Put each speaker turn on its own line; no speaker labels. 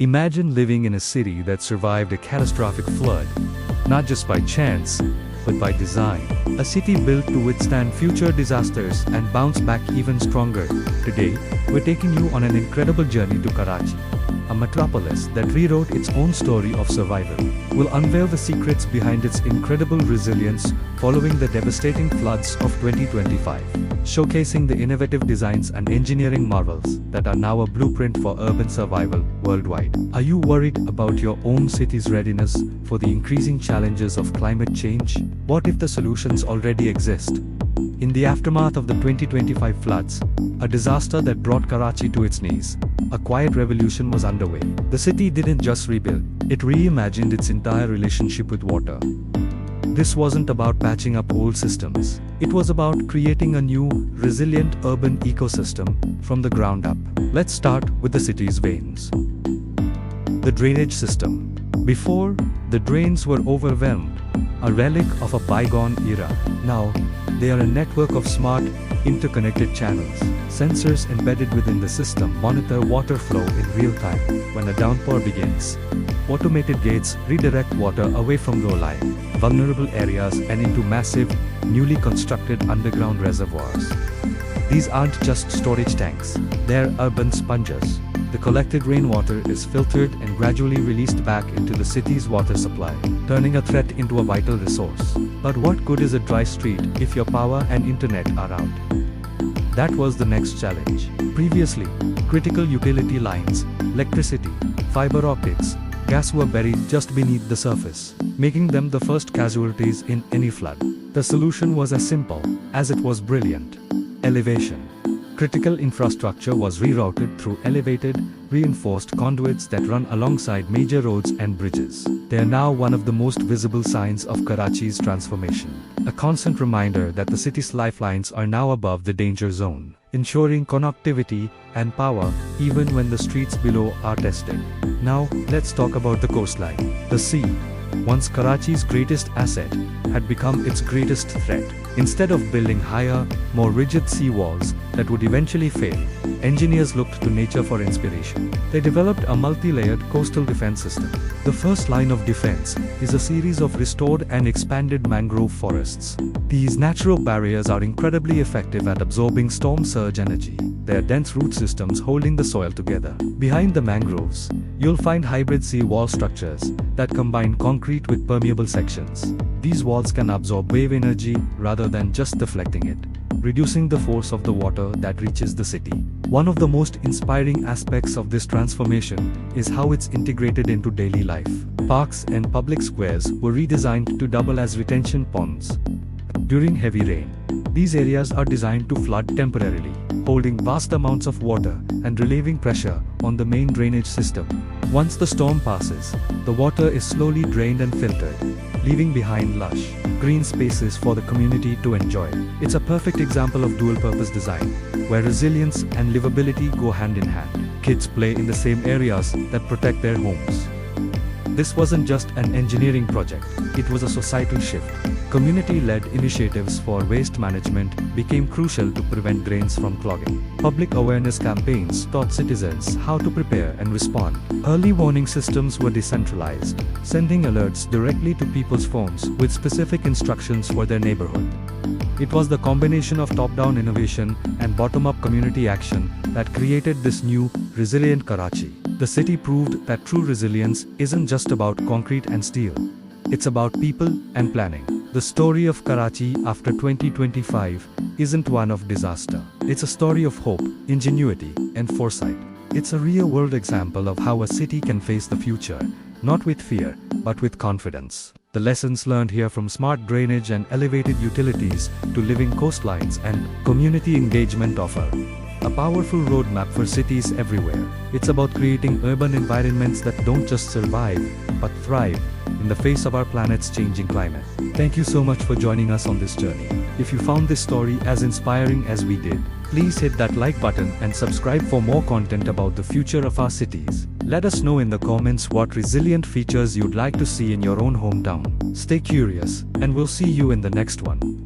Imagine living in a city that survived a catastrophic flood, not just by chance, but by design. A city built to withstand future disasters and bounce back even stronger. Today, we're taking you on an incredible journey to Karachi, a metropolis that rewrote its own story of survival. We'll unveil the secrets behind its incredible resilience following the devastating floods of 2025, showcasing the innovative designs and engineering marvels that are now a blueprint for urban survival worldwide. Are you worried about your own city's readiness for the increasing challenges of climate change? What if the solutions already exist? In the aftermath of the 2025 floods, a disaster that brought Karachi to its knees, a quiet revolution was underway. The city didn't just rebuild, it reimagined its entire relationship with water. This wasn't about patching up old systems. It was about creating a new, resilient urban ecosystem from the ground up. Let's start with the city's veins. The drainage system. Before, the drains were overwhelmed, a relic of a bygone era. Now, they are a network of smart, interconnected channels. Sensors embedded within the system monitor water flow in real time. When a downpour begins, automated gates redirect water away from low-lying, vulnerable areas and into massive, newly constructed underground reservoirs. These aren't just storage tanks, they're urban sponges. The collected rainwater is filtered and gradually released back into the city's water supply, turning a threat into a vital resource. But what good is a dry street if your power and internet are out? That was the next challenge. Previously, critical utility lines, electricity, fiber optics, gas were buried just beneath the surface, making them the first casualties in any flood. The solution was as simple as it was brilliant: elevation. Critical infrastructure was rerouted through elevated, reinforced conduits that run alongside major roads and bridges. They are now one of the most visible signs of Karachi's transformation. A constant reminder that the city's lifelines are now above the danger zone, ensuring connectivity and power even when the streets below are tested. Now, let's talk about the coastline. The sea, once Karachi's greatest asset, had become its greatest threat. Instead of building higher, more rigid seawalls that would eventually fail, engineers looked to nature for inspiration. They developed a multi-layered coastal defense system. The first line of defense is a series of restored and expanded mangrove forests. These natural barriers are incredibly effective at absorbing storm surge energy. They are dense root systems holding the soil together. Behind the mangroves, you'll find hybrid sea wall structures that combine concrete with permeable sections. These walls can absorb wave energy rather than just deflecting it, reducing the force of the water that reaches the city. One of the most inspiring aspects of this transformation is how it's integrated into daily life. Parks and public squares were redesigned to double as retention ponds. During heavy rain, these areas are designed to flood temporarily, holding vast amounts of water and relieving pressure on the main drainage system. Once the storm passes, the water is slowly drained and filtered, leaving behind lush, green spaces for the community to enjoy. It's a perfect example of dual-purpose design, where resilience and livability go hand in hand. Kids play in the same areas that protect their homes. This wasn't just an engineering project, it was a societal shift. Community-led initiatives for waste management became crucial to prevent drains from clogging. Public awareness campaigns taught citizens how to prepare and respond. Early warning systems were decentralized, sending alerts directly to people's phones with specific instructions for their neighborhood. It was the combination of top-down innovation and bottom-up community action that created this new, resilient Karachi. The city proved that true resilience isn't just about concrete and steel. It's about people and planning. The story of Karachi after 2025 isn't one of disaster. It's a story of hope, ingenuity, and foresight. It's a real-world example of how a city can face the future, not with fear, but with confidence. The lessons learned here, from smart drainage and elevated utilities to living coastlines and community engagement, offer a powerful roadmap for cities everywhere. It's about creating urban environments that don't just survive, but thrive in the face of our planet's changing climate. Thank you so much for joining us on this journey. If you found this story as inspiring as we did, please hit that like button and subscribe for more content about the future of our cities. Let us know in the comments what resilient features you'd like to see in your own hometown. Stay curious, and we'll see you in the next one.